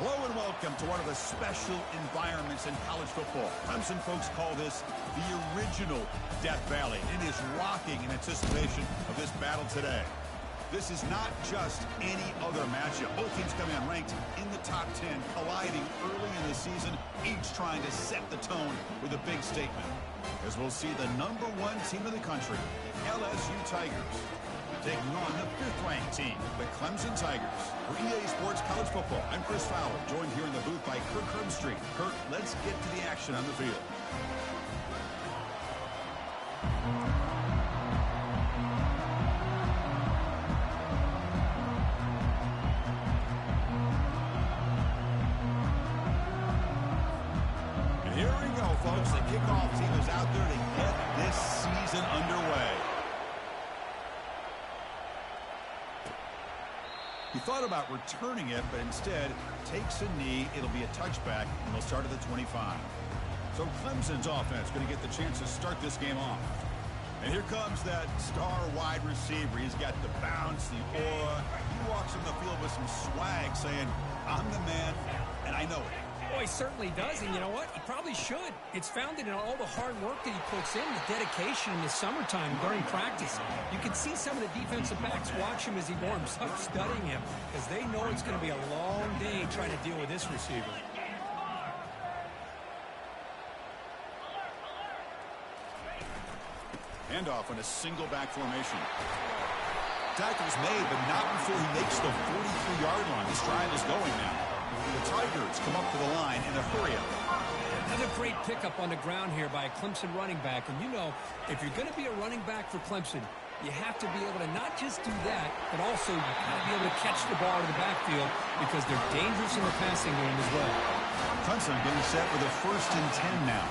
Hello and welcome to one of the special environments in college football. Clemson folks call this the original Death Valley. It is rocking in anticipation of this battle today. This is not just any other matchup. Both teams coming in ranked in the top 10, colliding early in the season, each trying to set the tone with a big statement. As we'll see the #1 team in the country, LSU Tigers, taking on the 5th-ranked team, the Clemson Tigers. For EA Sports College Football, I'm Chris Fowler, joined here in the booth by Kirk Herbstreit. Kirk, let's get to the action on the field. And here we go, folks. The kickoff team is out there to get this season underway. He thought about returning it, but instead takes a knee. It'll be a touchback, and they'll start at the 25. So Clemson's offense going to get the chance to start this game off. And here comes that star wide receiver. He's got the bounce, the aura. He walks in the field with some swag saying, I'm the man, and I know it. Boy, he certainly does, and you know what? He probably should. It's founded in all the hard work that he puts in, the dedication in the summertime during practice. You can see some of the defensive backs watch him as he warms up, studying him, because they know it's going to be a long day trying to deal with this receiver. Handoff on a single back formation. Tackle's made, but not before he makes the 43-yard line. This drive is going now. The Tigers come up to the line in a hurry-up. Another great pickup on the ground here by a Clemson running back. And you know, if you're going to be a running back for Clemson, you have to be able to not just do that, but also you got to be able to catch the ball in the backfield because they're dangerous in the passing game as well. Clemson getting set with a 1st and 10 now.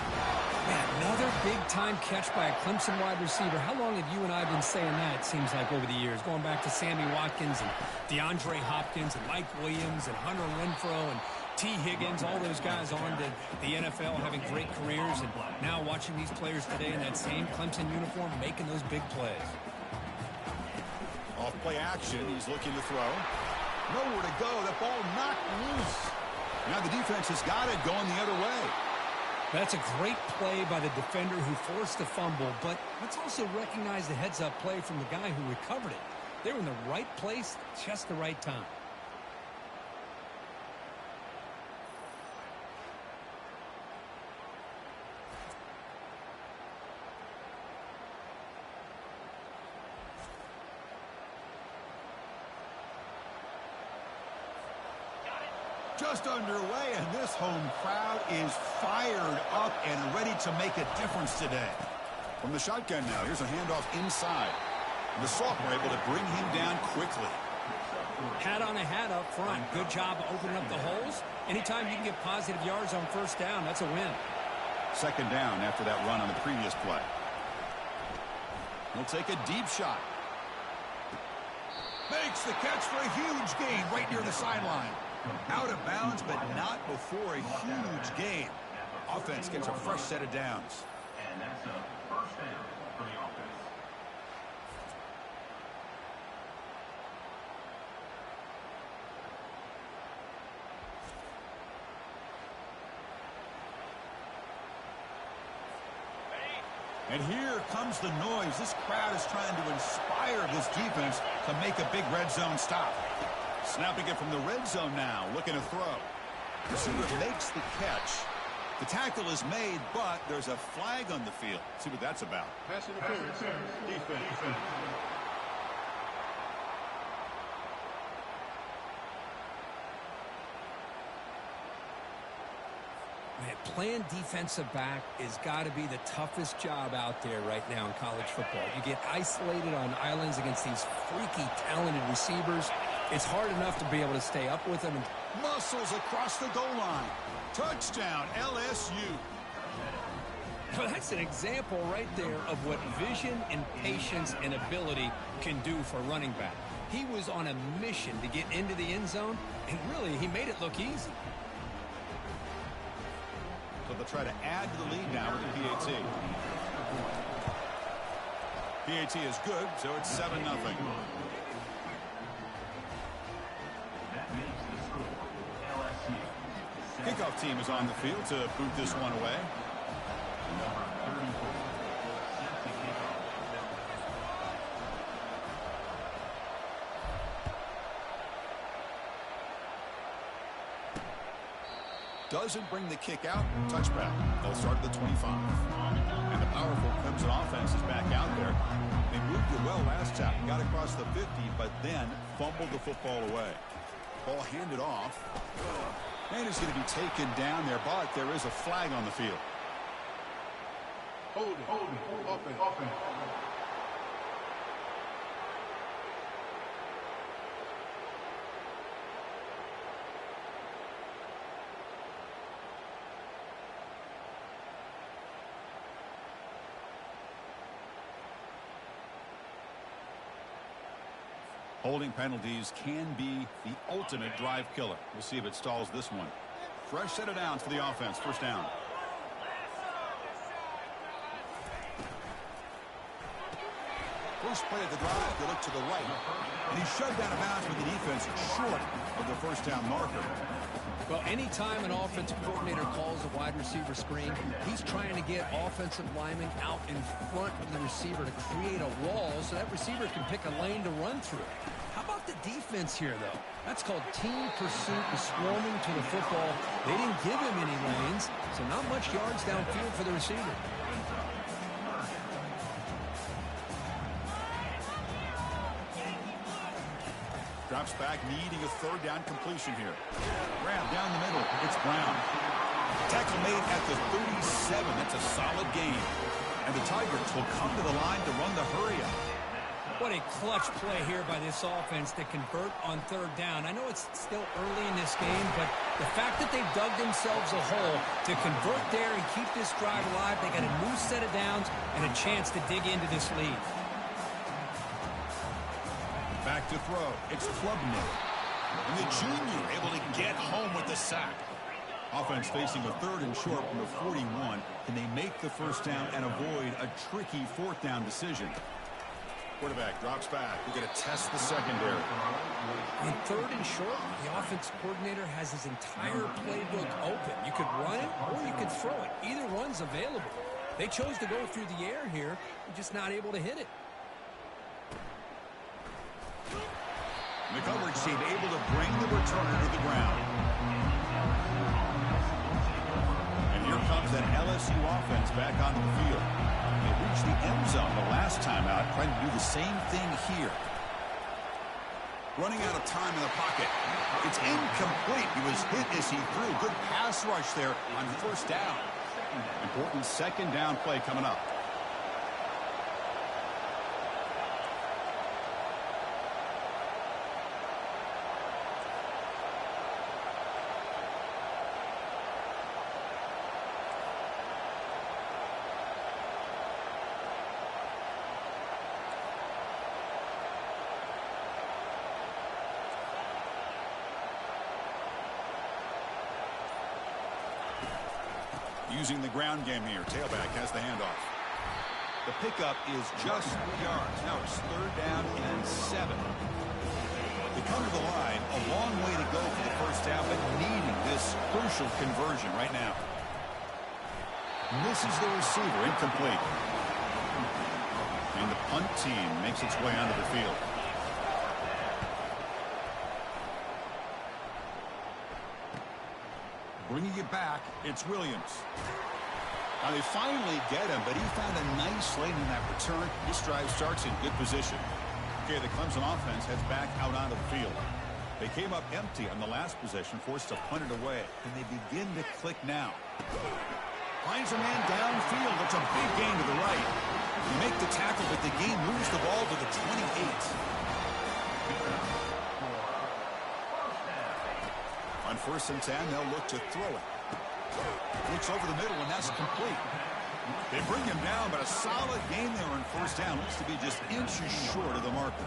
Man, another big-time catch by a Clemson wide receiver. How long have you and I been saying that, it seems like, over the years? Going back to Sammy Watkins and DeAndre Hopkins and Mike Williams and Hunter Renfrow and T. Higgins, all those guys on to the NFL having great careers. And now watching these players today in that same Clemson uniform making those big plays. Off play action. He's looking to throw. Nowhere to go. That ball knocked loose. Now the defense has got it going the other way. That's a great play by the defender who forced the fumble, but let's also recognize the heads-up play from the guy who recovered it. They were in the right place, just the right time. Just underway, and this home crowd is fired up and ready to make a difference today. From the shotgun now, here's a handoff inside. And the sophomore able to bring him down quickly. Hat on a hat up front. Good job opening up the holes. Anytime you can get positive yards on 1st down, that's a win. 2nd down after that run on the previous play. He'll take a deep shot. Makes the catch for a huge gain right near the sideline. Out of bounds, but not before a huge gain. Offense gets a fresh set of downs. And that's a 1st down for the offense. And here comes the noise. This crowd is trying to inspire this defense to make a big red zone stop. Snapping it from the red zone now, looking to throw. Receiver makes the catch. The tackle is made, but there's a flag on the field. Let's see what that's about. Pass interference. Defense. Man, playing defensive back has got to be the toughest job out there right now in college football. You get isolated on islands against these freaky, talented receivers. It's hard enough to be able to stay up with them. Muscles across the goal line. Touchdown, LSU. Well, that's an example right there of what vision and patience and ability can do for a running back. He was on a mission to get into the end zone, and really, he made it look easy. So they'll try to add to the lead now with the PAT. PAT is good, so it's 7-0. That makes the score LSU kickoff team is on the field to boot this one away. Doesn't bring the kick out. Touchback. They'll start at the 25. And the powerful Clemson offense is back out there. They moved it well last time. Got across the 50, but then fumbled the football away. Ball handed off. And it's going to be taken down there, but there is a flag on the field. Hold it. Offense. Holding penalties can be the ultimate drive killer. We'll see if it stalls this one. Fresh set of downs for the offense. First down. First play of the drive, they look to the right. And he's shoved out of bounds with the defense short of the first down marker. Well, anytime an offensive coordinator calls a wide receiver screen, he's trying to get offensive linemen out in front of the receiver to create a wall so that receiver can pick a lane to run through. How about the defense here, though? That's called team pursuit and swarming to the football. They didn't give him any lanes, so not much yards downfield for the receiver. Drops back, needing a third down completion here. Grab down the middle. It's Brown. Tackle made at the 37. That's a solid gain. And the Tigers will come to the line to run the hurry-up. What a clutch play here by this offense to convert on third down. I know it's still early in this game, but the fact that they've dug themselves a hole to convert there and keep this drive alive, they got a new set of downs and a chance to dig into this lead. Back to throw. It's Klubnik. And the junior able to get home with the sack. Offense facing a third and short from the 41. Can they make the first down and avoid a tricky fourth down decision? Quarterback drops back. We're going to test the secondary. On third and short, the offense coordinator has his entire playbook open. You could run it or you could throw it. Either one's available. They chose to go through the air here. They're just not able to hit it. The coverage team able to bring the returner to the ground. And here comes that LSU offense back onto the field. They reached the end zone the last time out, trying to do the same thing here. Running out of time in the pocket. It's incomplete. He was hit as he threw. Good pass rush there on first down. Important second down play coming up. Using the ground game here. Tailback has the handoff. The pickup is just 3 yards. Now it's third down and 7. They come to the line. A long way to go for the first down, but needing this crucial conversion right now. Misses the receiver. Incomplete. And the punt team makes its way onto the field. Bringing it back, it's Williams. Now they finally get him, but he found a nice lane in that return. This drive starts in good position. Okay, the Clemson offense heads back out onto the field. They came up empty on the last possession, forced to punt it away, and they begin to click now. Finds a man downfield. It's a big gain to the right. They make the tackle, but the gain moves the ball to the 28. On 1st and 10, they'll look to throw it. Looks over the middle, and that's complete. They bring him down, but a solid gain there on first down. Looks to be just inches short of the marker.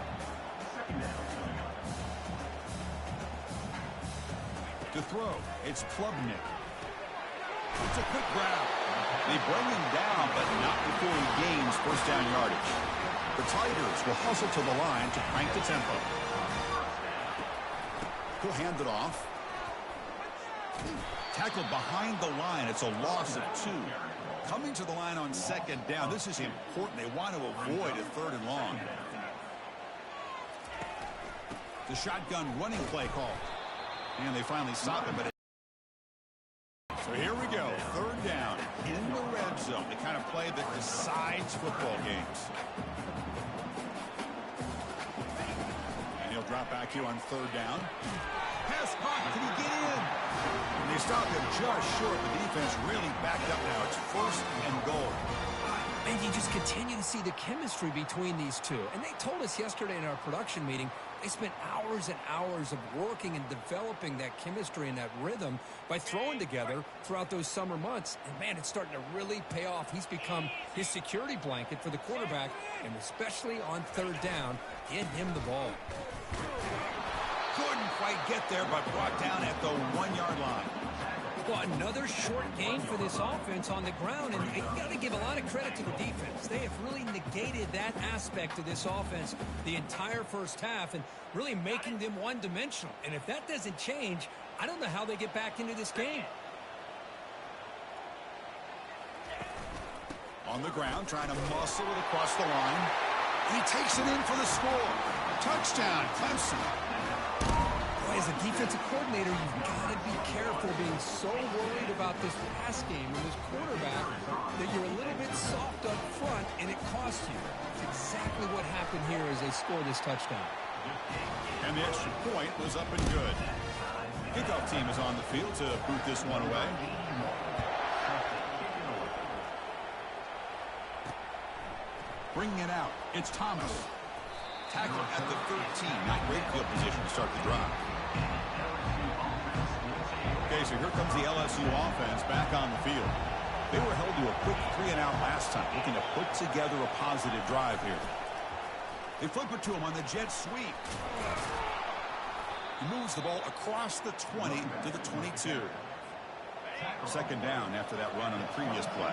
To throw, it's Klubnik. It's a quick grab. They bring him down, but not before he gains first down yardage. The Tigers will hustle to the line to crank the tempo. He'll hand it off. Tackled behind the line. It's a loss of 2. Coming to the line on second down. This is important. They want to avoid a 3rd and long. The shotgun running play call. And they finally stop it. But so here we go. 3rd down in the red zone. The kind of play that decides football games. And he'll drop back here on 3rd down. Pass caught. Can he get in? And they stop him just short. The defense really backed up now. It's 1st and goal. And you just continue to see the chemistry between these two. And they told us yesterday in our production meeting, they spent hours and hours of working and developing that chemistry and that rhythm by throwing together throughout those summer months. And, man, it's starting to really pay off. He's become his security blanket for the quarterback, and especially on 3rd down, get him the ball. Couldn't quite get there, but brought down at the 1-yard line. Well, another short gain for this offense on the ground, and you got to give a lot of credit to the defense. They have really negated that aspect of this offense the entire first half and really making them one-dimensional. And if that doesn't change, I don't know how they get back into this game. On the ground, trying to muscle it across the line. And he takes it in for the score. Touchdown, Clemson. As a defensive coordinator, you've got to be careful being so worried about this pass game and this quarterback that you're a little bit soft up front and it costs you. It's exactly what happened here as they score this touchdown. And the extra point was up and good. Kickoff team is on the field to boot this one away. Bringing it out, it's Thomas. Tackled at the 13. Not great field position to start the drive. Okay, so here comes the LSU offense back on the field. They were held to a quick 3-and-out last time, looking to put together a positive drive here. They flip it to him on the jet sweep. He moves the ball across the 20 to the 22. 2nd down after that run on the previous play.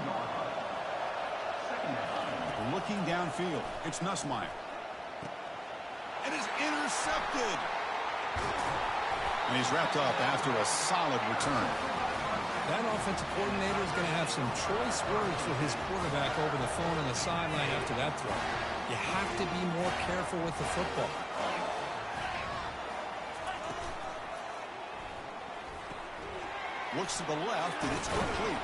Looking downfield, it's Nussmeier. And is intercepted. And he's wrapped up after a solid return. That offensive coordinator is going to have some choice words for his quarterback over the phone on the sideline after that throw. You have to be more careful with the football. Looks to the left, and it's complete.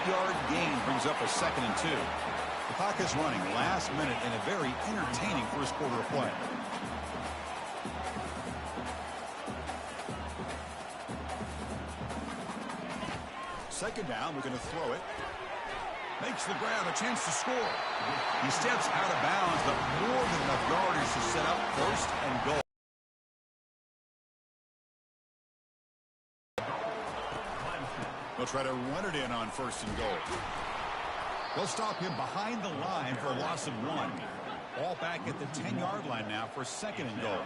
Yard gain brings up a 2nd and 2. The clock is running last minute in a very entertaining first quarter of play. Second down, we're going to throw it. Makes the grab, a chance to score. He steps out of bounds, but more than enough yardage to set up 1st and goal. They'll try to run it in on 1st and goal. They'll stop him behind the line for a loss of 1. Ball back at the 10-yard line now for 2nd and goal.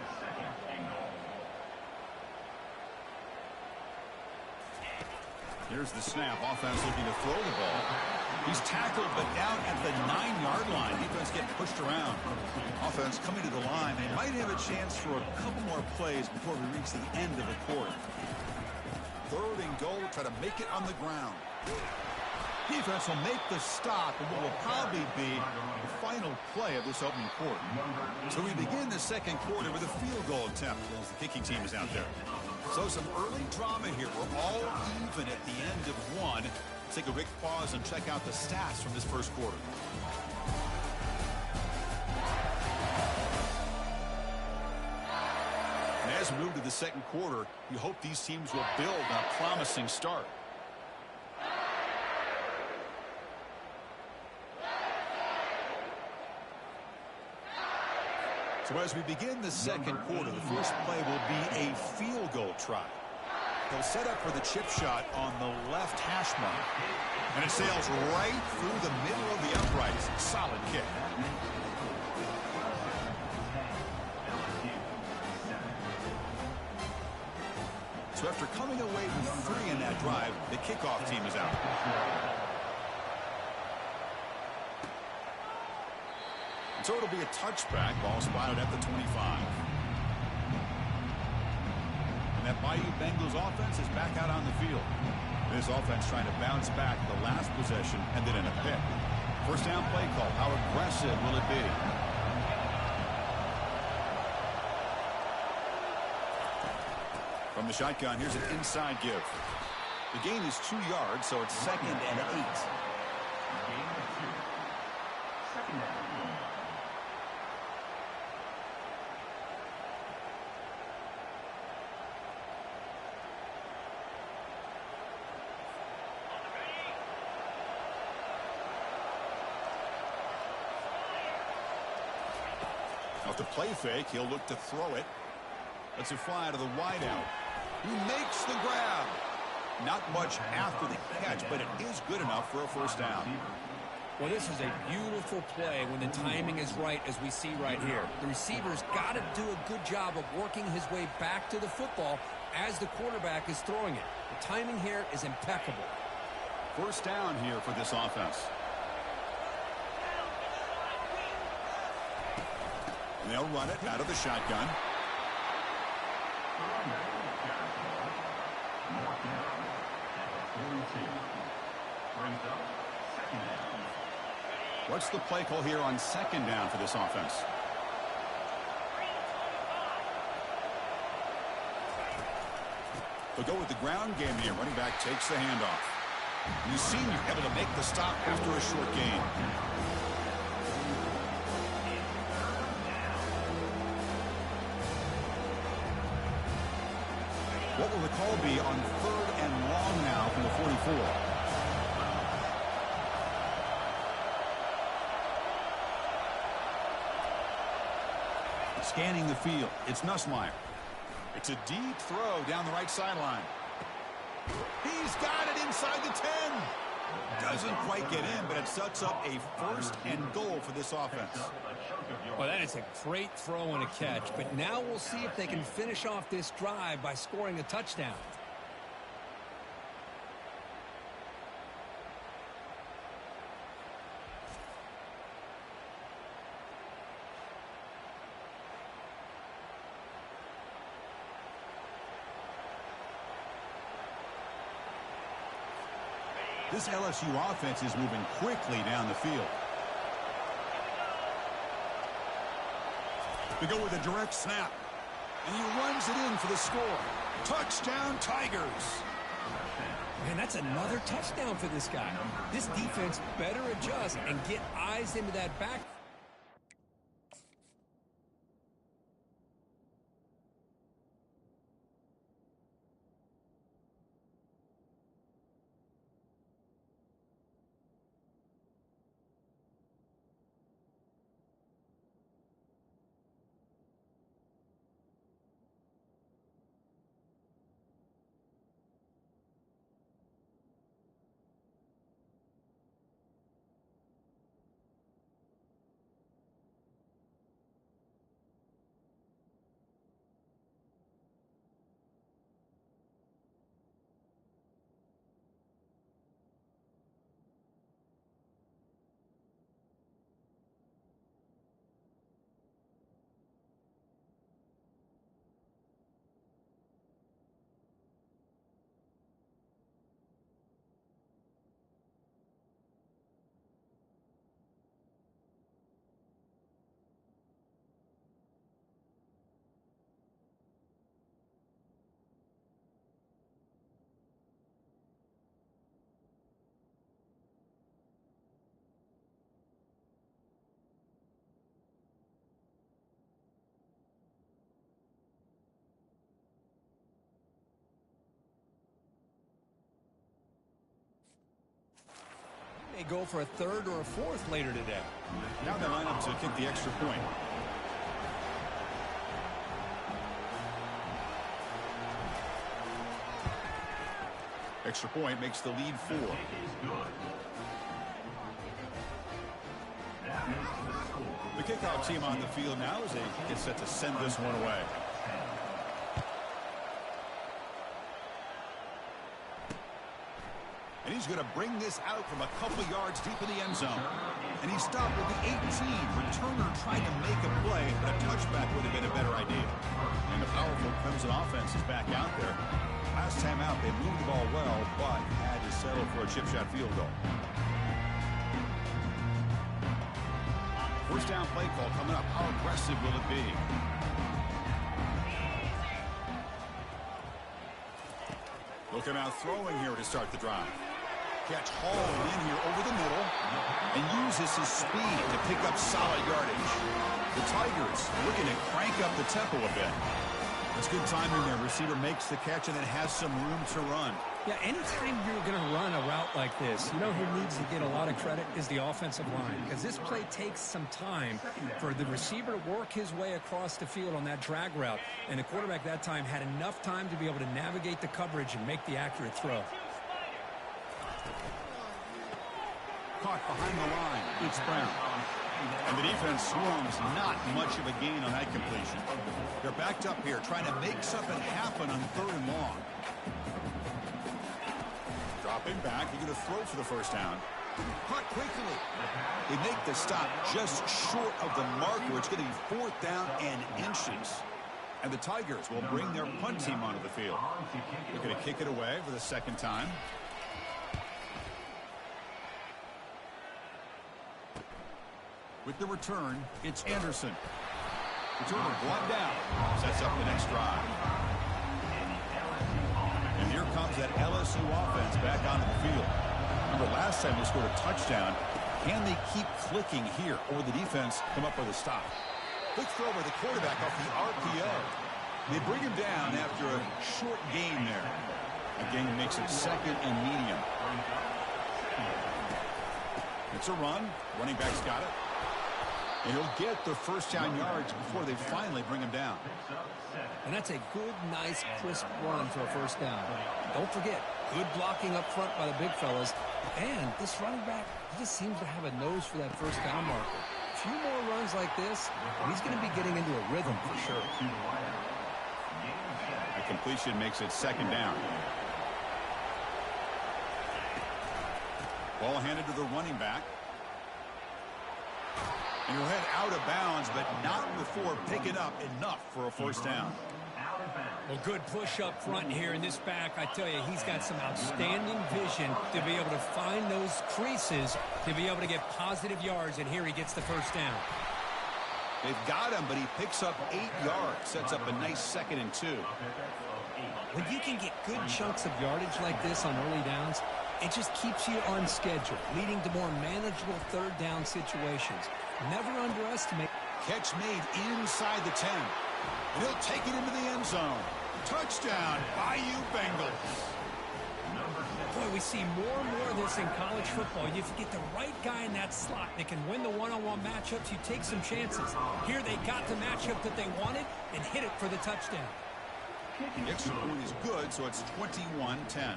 Here's the snap. Offense looking to throw the ball. He's tackled, but down at the 9-yard line. Defense getting pushed around. Offense coming to the line. They might have a chance for a couple more plays before we reach the end of the quarter. 3rd and goal. Try to make it on the ground. Defense will make the stop, and what will probably be the final play of this opening quarter. So we begin the 2nd quarter with a field goal attempt as the kicking team is out there. So some early drama here. We're all even at the end of 1. Let's take a quick pause and check out the stats from this first quarter. And as we move to the 2nd quarter, you hope these teams will build on a promising start. So as we begin the 2nd quarter, the first play will be a field goal try. They'll set up for the chip shot on the left hash mark. And it sails right through the middle of the uprights. Solid kick. So after coming away with 3 in that drive, the kickoff team is out. So it'll be a touchback. Ball spotted at the 25. And That Bayou Bengals offense is back out on the field. This offense trying to bounce back the last possession and then in a pick. First down play call. How aggressive will it be? From the shotgun, here's an inside give. The gain is 2 yards, so it's 2nd and 8. Off the play fake, he'll look to throw it. Lets it fly to the wideout. He makes the grab. Not much after the catch, but it is good enough for a first down. Well, this is a beautiful play when the timing is right, as we see right here. The receiver's got to do a good job of working his way back to the football as the quarterback is throwing it. The timing here is impeccable. First down here for this offense. And they'll run it out of the shotgun. What's the play call here on 2nd down for this offense? They'll go with the ground game here. Running back takes the handoff. He's senior, able to make the stop after a short gain. What will the call be on 3rd and long now from the 44? Scanning the field, it's Nussmeier. It's a deep throw down the right sideline. He's got it inside the 10. Doesn't quite get in, but it sets up a 1st and goal for this offense. Well, that is a great throw and a catch, but now we'll see if they can finish off this drive by scoring a touchdown. This LSU offense is moving quickly down the field. They go with a direct snap. And he runs it in for the score. Touchdown, Tigers. Man, that's another touchdown for this guy. This defense better adjust and get eyes into that back. May go for a 3rd or a 4th later today. Now they line up to kick the extra point. Extra point makes the lead 4. The kickoff team on the field now as they get set to send this one away. And he's going to bring this out from a couple yards deep in the end zone. And he stopped with the 18. Returner trying to make a play, but a touchback would have been a better idea. And the powerful Clemson offense is back out there. ball well, but had to settle for a chip shot field goal. First down play call coming up. How aggressive will it be? Looking out throwing here to start the drive. Catch hauled in here over the middle and uses his speed to pick up solid yardage. The Tigers looking to crank up the tempo a bit. It's good timing there. Receiver makes the catch and then has some room to run. Yeah, anytime you're going to run a route like this, you know who needs to get a lot of credit is the offensive line, because this play takes some time for the receiver to work his way across the field on that drag route, and the quarterback that time had enough time to be able to navigate the coverage and make the accurate throw. Caught behind the line. It's Brown. And the defense swarms. Not much of a gain on that completion. They're backed up here trying to make something happen on 3rd and long. Dropping back. They're going to throw for the first down. Caught quickly. They make the stop just short of the marker. It's going to be 4th down and inches. And the Tigers will bring their punt team onto the field. They're going to kick it away for the 2nd time. With the return, it's Anderson. Returner brought down. Sets up the next drive. And here comes that LSU offense back onto the field. Remember last time they scored a touchdown. Can they keep clicking here, or will the defense come up with a stop? Quick throw by the quarterback off the RPO. They bring him down after a short gain there. Again, makes it 2nd and medium. It's a run. Running back's got it. And he'll get the first down yards before they finally bring him down. And that's a good, nice, crisp run for a first down. Don't forget, good blocking up front by the big fellas. And this running back, he just seems to have a nose for that first down marker. A few more runs like this, and he's going to be getting into a rhythm for sure. A completion makes it 2nd down. Ball handed to the running back. And he'll head out of bounds, but not before picking up enough for a first down. Well, good push up front here in this back. I tell you, he's got some outstanding vision to be able to find those creases, to be able to get positive yards, and here he gets the first down. They've got him, but he picks up 8 yards, sets up a nice 2nd and 2. When you can get good chunks of yardage like this on early downs, it just keeps you on schedule, leading to more manageable 3rd down situations. Never underestimate. Catch made inside the 10. And he'll take it into the end zone. Touchdown, Bayou Bengals. Boy, we see more and more of this in college football. If you get the right guy in that slot that can win the one-on-one matchups, you take some chances. Here they got the matchup that they wanted and hit it for the touchdown. The extra point is good, so it's 21-10.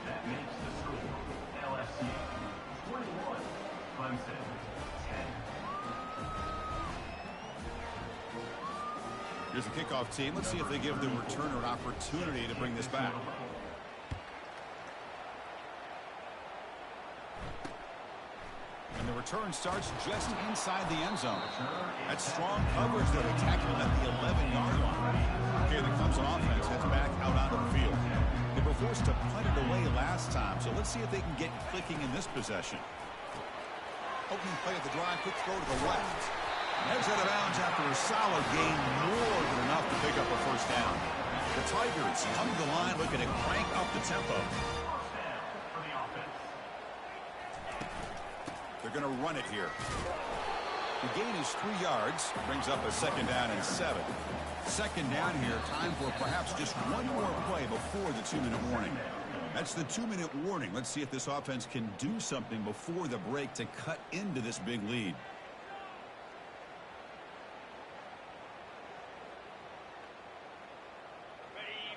That makes the score LSU 21, Clemson 10. Here's the kickoff team. Let's see if they give the returner an opportunity to bring this back. And the return starts just inside the end zone. That's strong coverage. They're attacking him at the 11-yard line. Here the Clemson offense heads back out onto the field. They were forced to punt it away last time, so let's see if they can get clicking in this possession. Opening play of the drive, quick throw to the left. Heads out of bounds after a solid gain, more than enough to pick up a first down. The Tigers come to the line looking to crank up the tempo. They're going to run it here. The gain is 3 yards, brings up a 2nd down and 7. 2nd down here, time for perhaps just one more play before the 2-minute warning. That's the 2-minute warning. Let's see if this offense can do something before the break to cut into this big lead.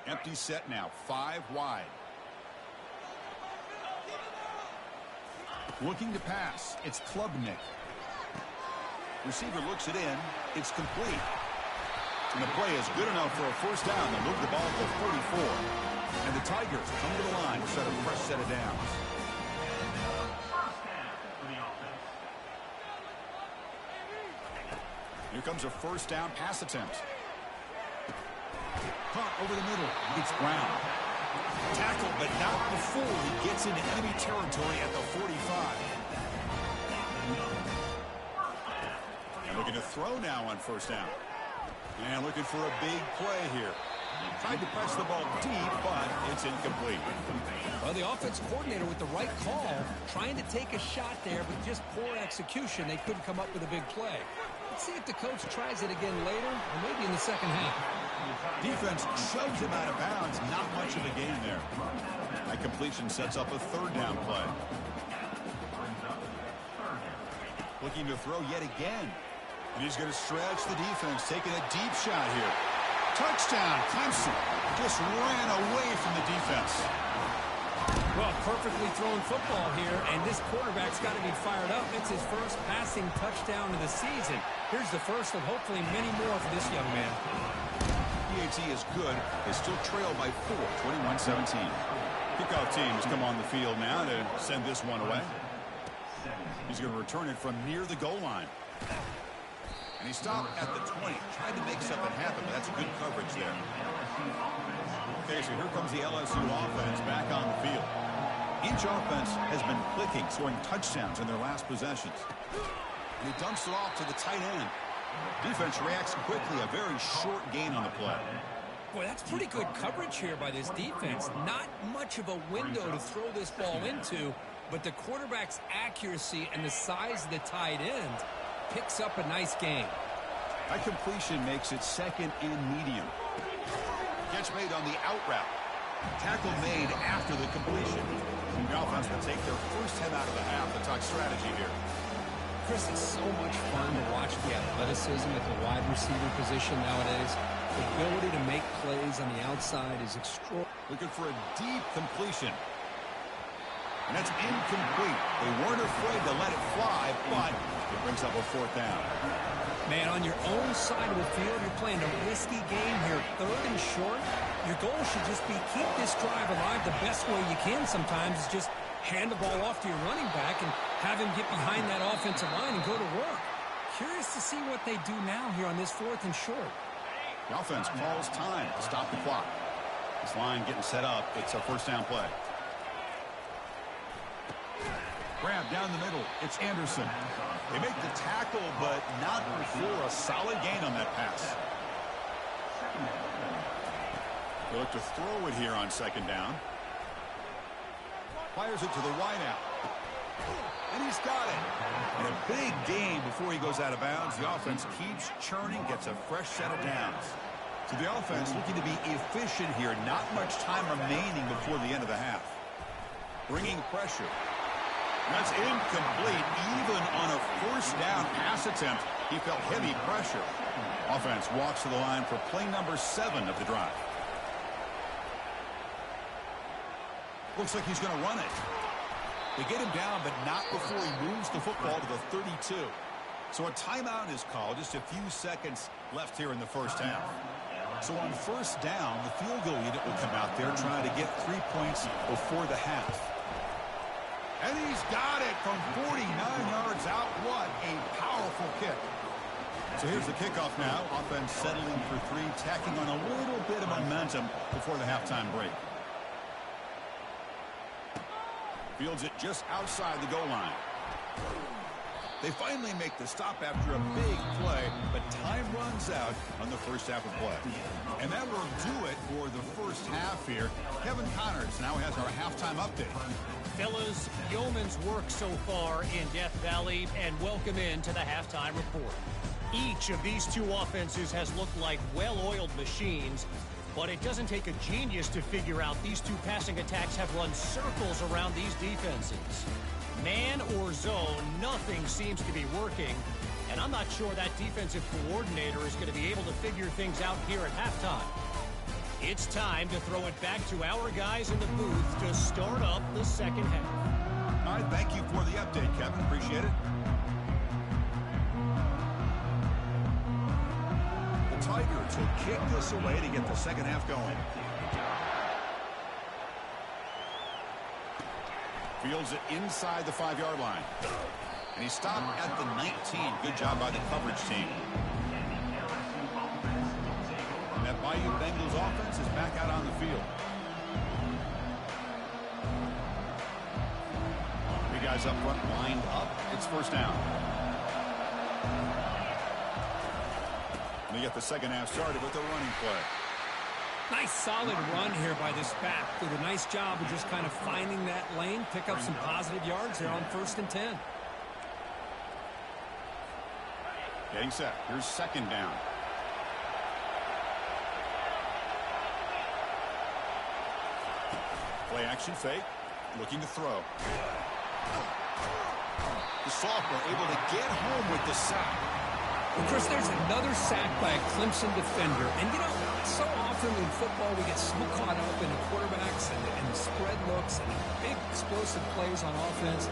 Empty set now, 5 wide. Looking to pass, it's Klubnik. Receiver looks it in, it's complete. And the play is good enough for a first down. They move the ball to 44. And the Tigers come to the line to set a fresh set of downs. Here comes a first down pass attempt. Caught over the middle. It's Brown. Tackle, but not before he gets into enemy territory at the 45. And looking to throw now on first down. And looking for a big play here. Tried to press the ball deep, but it's incomplete. Well, the offense coordinator with the right call, trying to take a shot there, but just poor execution. They couldn't come up with a big play. Let's see if the coach tries it again later, or maybe in the second half. Defense shoves him out of bounds. Not much of a gain there. That completion sets up a third down play. Looking to throw yet again. And he's going to stretch the defense, taking a deep shot here. Touchdown, Clemson. Just ran away from the defense. Well, perfectly thrown football here, and this quarterback's got to be fired up. It's his first passing touchdown of the season. Here's the first of hopefully many more for this young man. PAT is good. They still trail by 4, 21-17. Kickoff team has come on the field now to send this one away. He's going to return it from near the goal line. And he stopped at the 20. Tried to make something happen, but that's good coverage there. Okay, so here comes the LSU offense back on the field. Each offense has been clicking, scoring touchdowns in their last possessions. And he dumps it off to the tight end. Defense reacts quickly, a very short gain on the play. Boy, that's pretty good coverage here by this defense. Not much of a window to throw this ball into, but the quarterback's accuracy and the size of the tight end picks up a nice gain. That completion makes it second and medium. Catch made on the out route. Tackle made after the completion. The offense will take their first head out of the half. The talk strategy here. Chris, it's so much fun to watch the athleticism at the wide receiver position nowadays. The ability to make plays on the outside is extraordinary. Looking for a deep completion. And that's incomplete. They weren't afraid to let it fly, but it brings up a fourth down. Man, on your own side of the field, you're playing a risky game here. Third and short. Your goal should just be keep this drive alive the best way you can sometimes is just hand the ball off to your running back and have him get behind that offensive line and go to work. Curious to see what they do now here on this fourth and short. The offense calls time to stop the clock. This line getting set up. It's a first down play. Grab down the middle. It's Anderson. They make the tackle, but not before a solid gain on that pass. They look to throw it here on second down. Fires it to the wideout. And he's got it. And a big gain before he goes out of bounds. The offense keeps churning, gets a fresh set of downs. So the offense looking to be efficient here. Not much time remaining before the end of the half. Bringing pressure. That's incomplete. Even on a first down pass attempt, he felt heavy pressure. Offense walks to the line for play number 7 of the drive. Looks like he's going to run it. They get him down, but not before he moves the football to the 32. So a timeout is called. Just a few seconds left here in the first half. So on first down, the field goal unit will come out there trying to get 3 points before the half. And he's got it from 49 yards out. What a powerful kick. So here's the kickoff now. Offense settling for 3, tacking on a little bit of momentum before the halftime break. Fields it just outside the goal line. They finally make the stop after a big play, but time runs out on the first half of play. And that will do it for the first half here. Kevin Connors now has our halftime update. Fellas, yeoman's work so far in Death Valley, and welcome into the halftime report. Each of these two offenses has looked like well-oiled machines, but it doesn't take a genius to figure out these two passing attacks have run circles around these defenses. Man or zone, nothing seems to be working, and I'm not sure that defensive coordinator is going to be able to figure things out here at halftime. It's time to throw it back to our guys in the booth to start up the second half. All right, thank you for the update, Kevin. Appreciate it. The Tigers will kick this away to get the second half going. Fields it inside the 5-yard line. And he stopped at the 19. Good job by the coverage team. And that Bayou Bengals offense is back out on the field. guys up front lined up. It's first down. And you get the second half started with the running play. Nice solid run here by this back. Did a nice job of just kind of finding that lane, pick up some positive yards there on 1st and 10. Getting set. Here's second down. Play action fake. Looking to throw. The sophomore able to get home with the sack. Well, Chris, there's another sack by a Clemson defender. And, you know, so often in football we get so caught up in the quarterbacks and the spread looks and the big explosive plays on offense.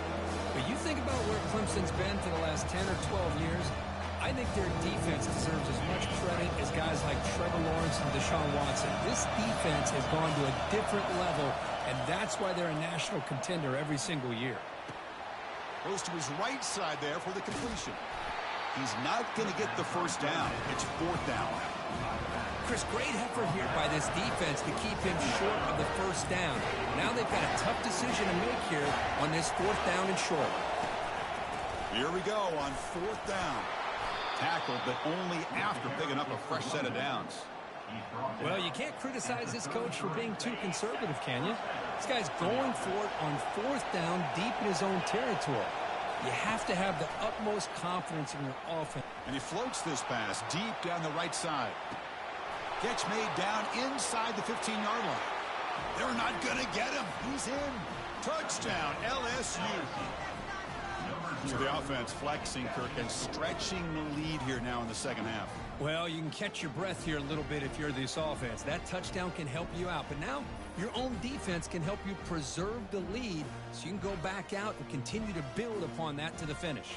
But you think about where Clemson's been for the last 10 or 12 years, I think their defense deserves as much credit as guys like Trevor Lawrence and Deshaun Watson. This defense has gone to a different level, and that's why they're a national contender every single year. Goes to his right side there for the completion. He's not going to get the first down. It's fourth down. Chris, great effort here by this defense to keep him short of the first down. Now they've got a tough decision to make here on this fourth down and short. Here we go on fourth down. Tackled, but only after picking up a fresh set of downs. Well, you can't criticize this coach for being too conservative, can you? This guy's going for it on fourth down deep in his own territory. You have to have the utmost confidence in your offense. And he floats this pass deep down the right side. Catch made down inside the 15-yard line. They're not going to get him. He's in. Touchdown, LSU. So the offense flexing, Kirk, and stretching the lead here now in the second half. Well, you can catch your breath here a little bit if you're this offense. That touchdown can help you out. But now your own defense can help you preserve the lead so you can go back out and continue to build upon that to the finish.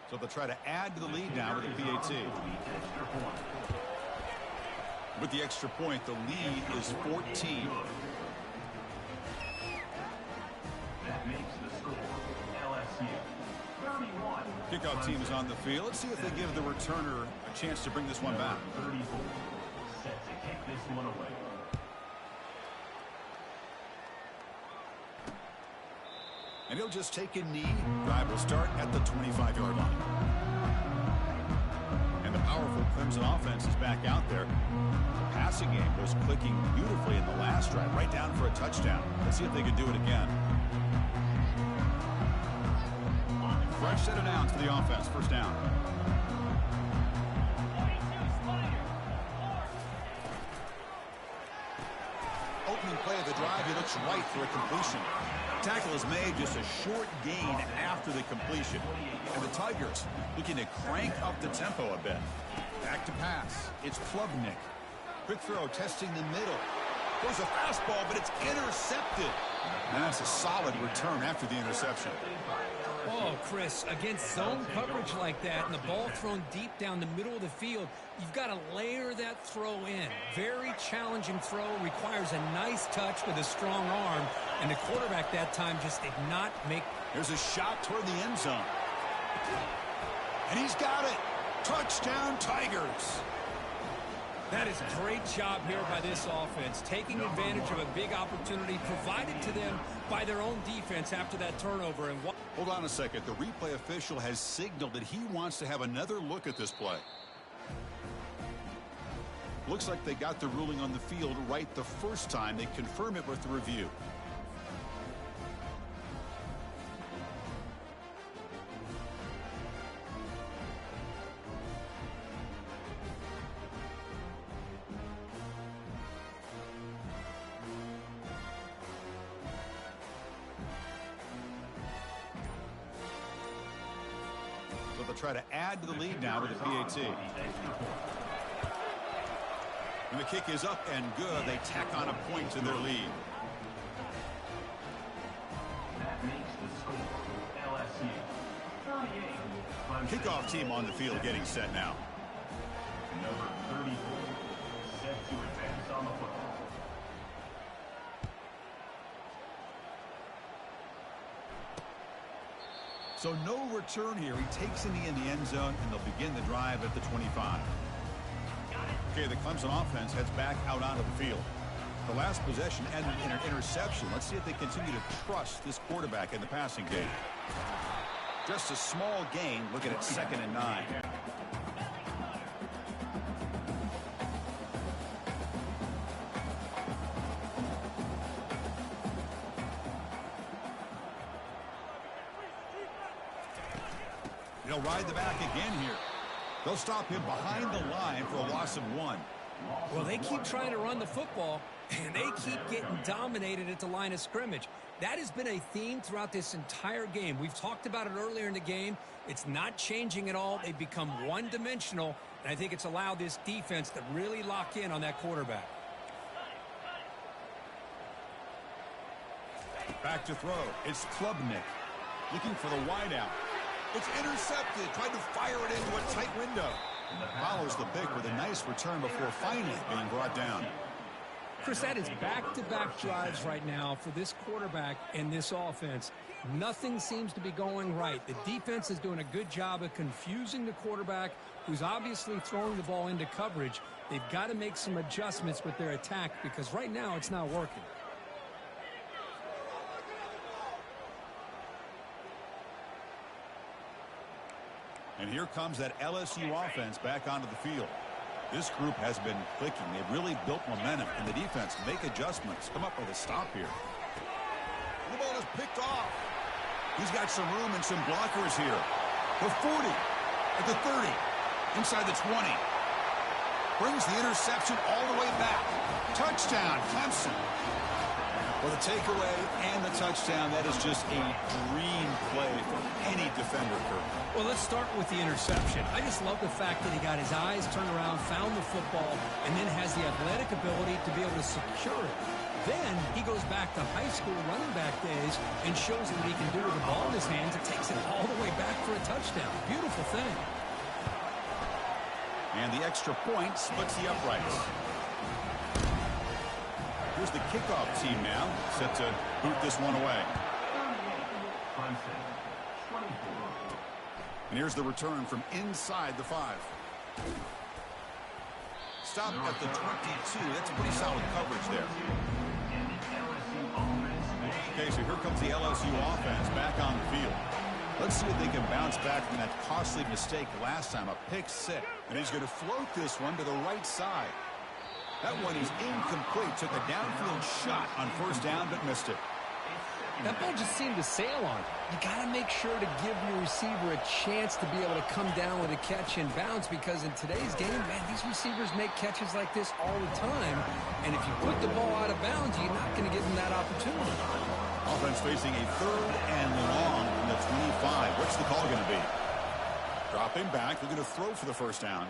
So they'll try to add to the lead now with the PAT. With the extra point, the lead is 14. That makes the score LSU 31. Kickoff team is on the field. Let's see if they give the returner a chance to bring this one back. 34. Set to kick this one away. And he'll just take a knee. Drive will start at the 25-yard line. And the powerful Clemson offense is back out there. The passing game was clicking beautifully in the last drive, right down for a touchdown. Let's see if they can do it again. Fresh set of downs for the offense. First down. Opening play of the drive, he looks right for a completion. Tackle is made, just a short gain after the completion. And the Tigers looking to crank up the tempo a bit. Back to pass. It's Plubnik. Quick throw, testing the middle. Goes a fastball, but it's intercepted. And that's a solid return after the interception. Oh, Chris, against zone coverage like that and the ball thrown deep down the middle of the field, you've got to layer that throw in. Very challenging throw, requires a nice touch with a strong arm, and the quarterback that time just did not make. There's a shot toward the end zone. And he's got it. Touchdown, Tigers. That is a great job here by this offense, taking advantage of a big opportunity provided to them by their own defense after that turnover. And hold on a second. The replay official has signaled that he wants to have another look at this play. Looks like they got the ruling on the field right the first time. They confirm it with the review. They'll try to add to the lead now with the PAT. And the kick is up and good. They tack on a point to their lead. That makes the score LSU 38. Kickoff team on the field getting set now. Number 34 set to advance on the football. So no return here. He takes in the end zone, and they'll begin the drive at the 25. Okay, the Clemson offense heads back out onto the field. The last possession ended in an interception. Let's see if they continue to trust this quarterback in the passing game. Just a small gain, looking at 2nd and 9. They'll ride the back again here. They'll stop him behind the line for a loss of 1. Well, they keep trying to run the football, and they keep getting dominated at the line of scrimmage. That has been a theme throughout this entire game. We've talked about it earlier in the game. It's not changing at all. They've become one-dimensional, and I think it's allowed this defense to really lock in on that quarterback. Back to throw. It's Klubnik looking for the wideout. It's intercepted. Tried to fire it into a tight window. Follows the pick with a nice return before finally being brought down. Chris, that is back-to-back drives right now for this quarterback and this offense. Nothing seems to be going right. The defense is doing a good job of confusing the quarterback, who's obviously throwing the ball into coverage. They've got to make some adjustments with their attack because right now it's not working. And here comes that LSU offense back onto the field. This group has been clicking. They've really built momentum, and the defense make adjustments. Come up with a stop here. The ball is picked off. He's got some room and some blockers here. The 40, at the 30, inside the 20. Brings the interception all the way back. Touchdown, Clemson. Well, the takeaway and the touchdown, that is just a dream play for any defender, Kirk. Well, let's start with the interception. I just love the fact that he got his eyes turned around, found the football, and then has the athletic ability to be able to secure it. Then he goes back to high school running back days and shows what he can do with the ball in his hands. It takes it all the way back for a touchdown. Beautiful thing. And the extra point splits the uprights. Here's the kickoff team now, set to boot this one away. And here's the return from inside the 5. Stop at the 22. That's a pretty solid coverage there. Okay, so here comes the LSU offense back on the field. Let's see if they can bounce back from that costly mistake last time, a pick 6. And he's going to float this one to the right side. That one is incomplete. Took a downfield shot on first down, but missed it. That ball just seemed to sail on. You got to make sure to give your receiver a chance to be able to come down with a catch and bounce, because in today's game, man, these receivers make catches like this all the time. And if you put the ball out of bounds, you're not going to give them that opportunity. Offense facing a 3rd and long from the 25. What's the call going to be? Dropping back. They're going to throw for the first down.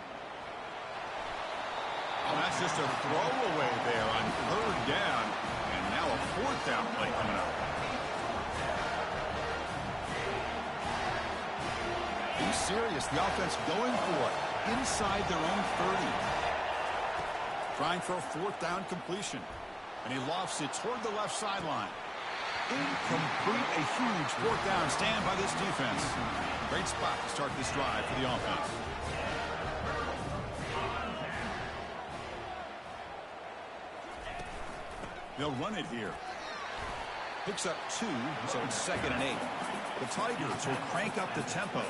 Oh, that's just a throwaway there on 3rd down. And now a 4th down play coming up. Be serious. The offense going for it inside their own 30. Trying for a 4th down completion. And he lofts it toward the left sideline. Incomplete. A huge 4th down stand by this defense. Great spot to start this drive for the offense. They'll run it here. Picks up 2, so it's 2nd and 8. The Tigers will crank up the tempo.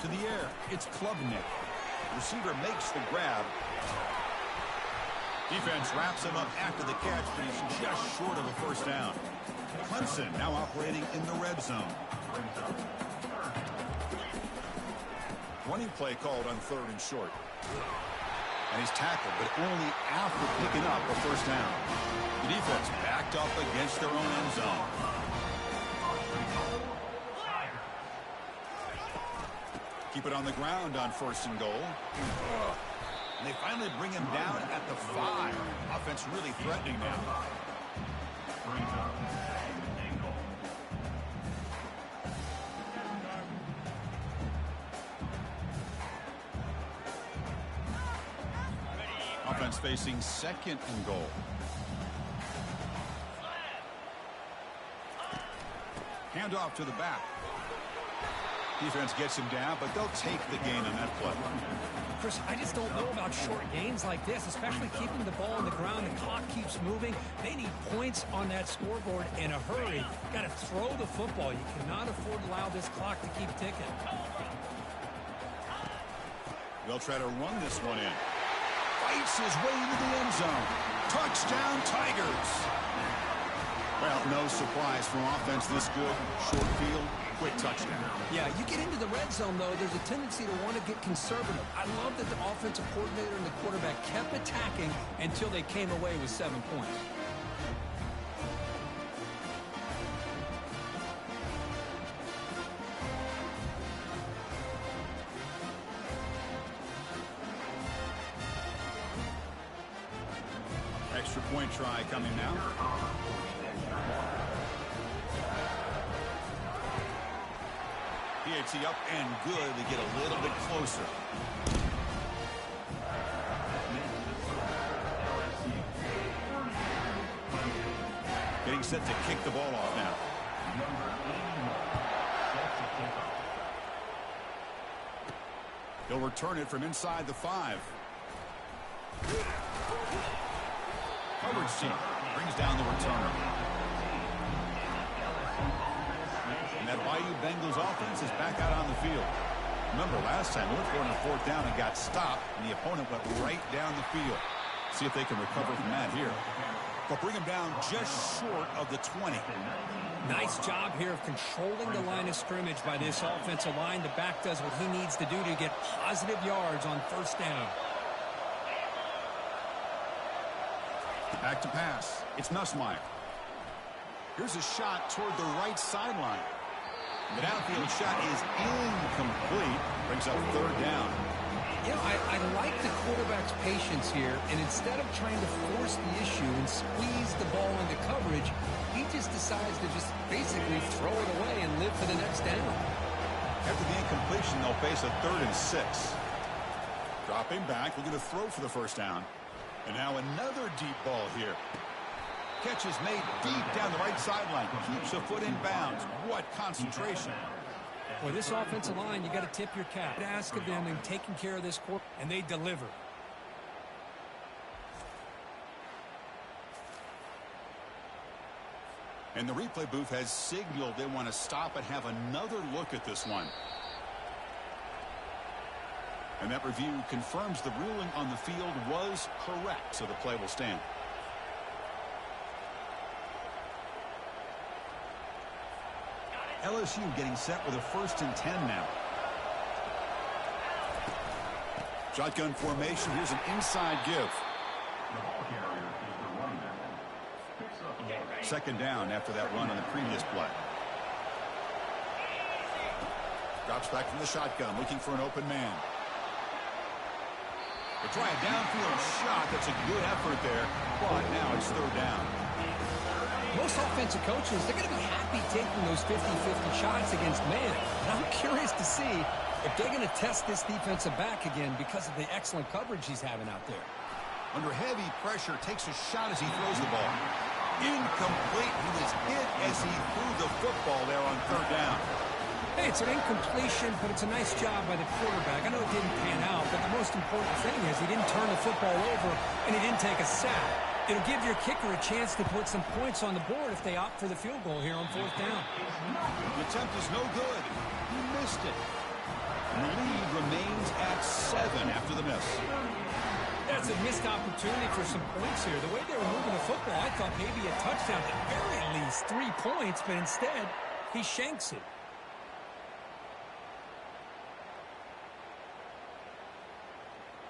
To the air, it's Klubnik. Receiver makes the grab. Defense wraps him up after the catch, but he's just short of a first down. Clemson now operating in the red zone. Running play called on 3rd and short. And he's tackled, but only after picking up a first down. The defense backed up against their own end zone. Keep it on the ground on 1st and goal. And they finally bring him down at the 5. Offense really threatening now. Offense facing 2nd and goal. Hand off to the back. Defense gets him down, but they'll take the gain on that play. Chris, I just don't know about short gains like this, especially keeping the ball on the ground. The clock keeps moving. They need points on that scoreboard in a hurry. Got to throw the football. You cannot afford to allow this clock to keep ticking. They'll try to run this one in. Fights his way into the end zone. Touchdown, Tigers. Well, no surprise from offense this good. Short field, quick touchdown. Yeah, you get into the red zone, though, there's a tendency to want to get conservative. I love that the offensive coordinator and the quarterback kept attacking until they came away with 7 points. Extra point try coming now. PAT up and good to get a little bit closer. Getting set to kick the ball off now. They'll return it from inside the 5. Coverage team brings down the returner. And that Bayou Bengals offense is back out on the field. Remember, last time they went for it on 4th down and got stopped, and the opponent went right down the field. See if they can recover from that here. But bring them down just short of the 20. Nice job here of controlling the line of scrimmage by this offensive line. The back does what he needs to do to get positive yards on 1st down. Back to pass. It's Nussmeier. Here's a shot toward the right sideline. The downfield shot is incomplete. Brings up 3rd down. You know, I like the quarterback's patience here, and instead of trying to force the issue and squeeze the ball into coverage, he just decides to just basically throw it away and live for the next down. After the incompletion, they'll face a 3rd and 6. Dropping back, looking to throw for the 1st down. And now another deep ball here. Catch is made deep down the right sideline. Keeps a foot in bounds. What concentration. Boy, this offensive line, you got to tip your cap. Ask of them in taking care of this quarter, and they deliver. And the replay booth has signaled they want to stop and have another look at this one. And that review confirms the ruling on the field was correct, so the play will stand. LSU getting set with a 1st and 10 now. Shotgun formation. Here's an inside give. 2nd down after that run on the previous play. Drops back from the shotgun, looking for an open man. They try a downfield shot. That's a good effort there, but now it's 3rd down. Most offensive coaches, they're going to be happy taking those 50-50 shots against man. And I'm curious to see if they're going to test this defensive back again because of the excellent coverage he's having out there. Under heavy pressure, takes a shot as he throws the ball. Incomplete. He was hit as he threw the football there on 3rd down. Hey, it's an incompletion, but it's a nice job by the quarterback. I know it didn't pan out, but the most important thing is he didn't turn the football over and he didn't take a sack. It'll give your kicker a chance to put some points on the board if they opt for the field goal here on 4th down. The attempt is no good. He missed it. And the lead remains at 7 after the miss. That's a missed opportunity for some points here. The way they were moving the football, I thought maybe a touchdown, at very least 3 points, but instead he shanks it.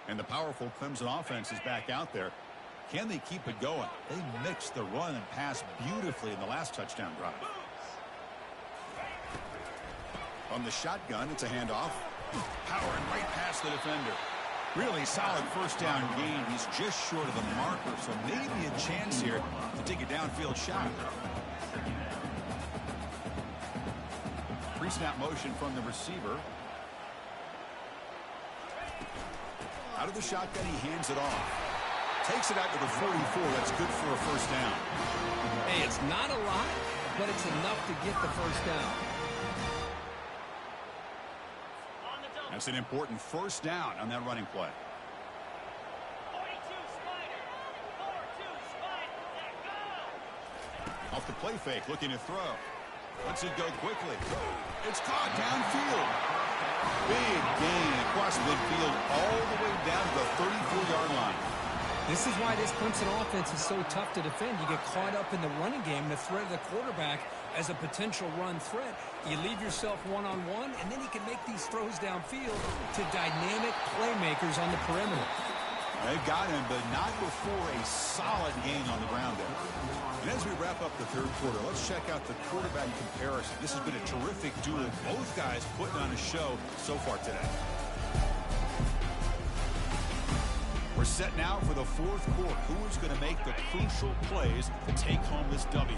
And the powerful Clemson offense is back out there. Can they keep it going? They mixed the run and pass beautifully in the last touchdown drive. On the shotgun, it's a handoff. Power and right past the defender. Really solid 1st down gain. He's just short of the marker, so maybe a chance here to take a downfield shot. Pre-snap motion from the receiver. Out of the shotgun, he hands it off. Takes it out to the 44. That's good for a 1st down. Hey, it's not a lot, but it's enough to get the first down. That's an important first down on that running play. Off the play fake, looking to throw. Lets it go quickly. It's caught downfield. Big gain across midfield all the way down to the 34-yard line. This is why this Clemson offense is so tough to defend. You get caught up in the running game, the threat of the quarterback as a potential run threat. You leave yourself one-on-one, and then you can make these throws downfield to dynamic playmakers on the perimeter. They've got him, but not before a solid gain on the ground there. And as we wrap up the third quarter, let's check out the quarterback comparison. This has been a terrific duel. Both guys putting on a show so far today. We're set now for the fourth quarter. Who is going to make the crucial plays to take home this W?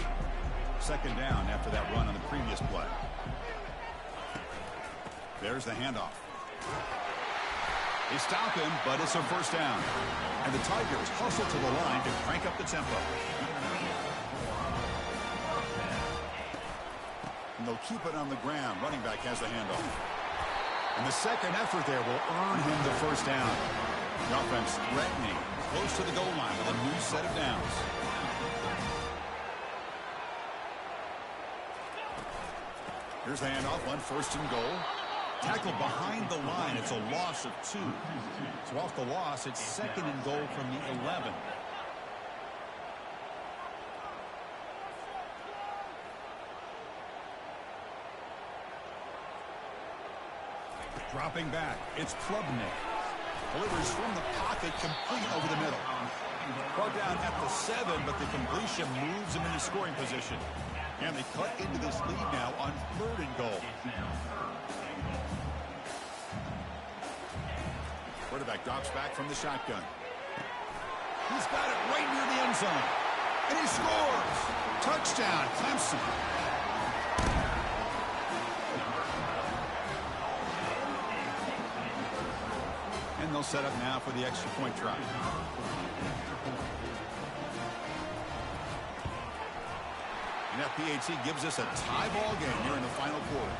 Second down after that run on the previous play. There's the handoff. They stop him, but it's a first down. And the Tigers hustle to the line to crank up the tempo. And they'll keep it on the ground. Running back has the handoff. And the second effort there will earn him the first down. The offense threatening, close to the goal line with a new set of downs. Here's the handoff on first and goal. Tackle behind the line. It's a loss of 2. So off the loss, it's second and goal from the 11. Dropping back, it's Klubnik. Delivers from the pocket, complete over the middle. Brought down at the 7, but the completion moves him into scoring position. And they cut into this lead now on third and goal. Quarterback drops back from the shotgun. He's got it right near the end zone. And he scores! Touchdown, Clemson. And they'll set up now for the extra point try. And that PAT gives us a tie ball game here in the final quarter.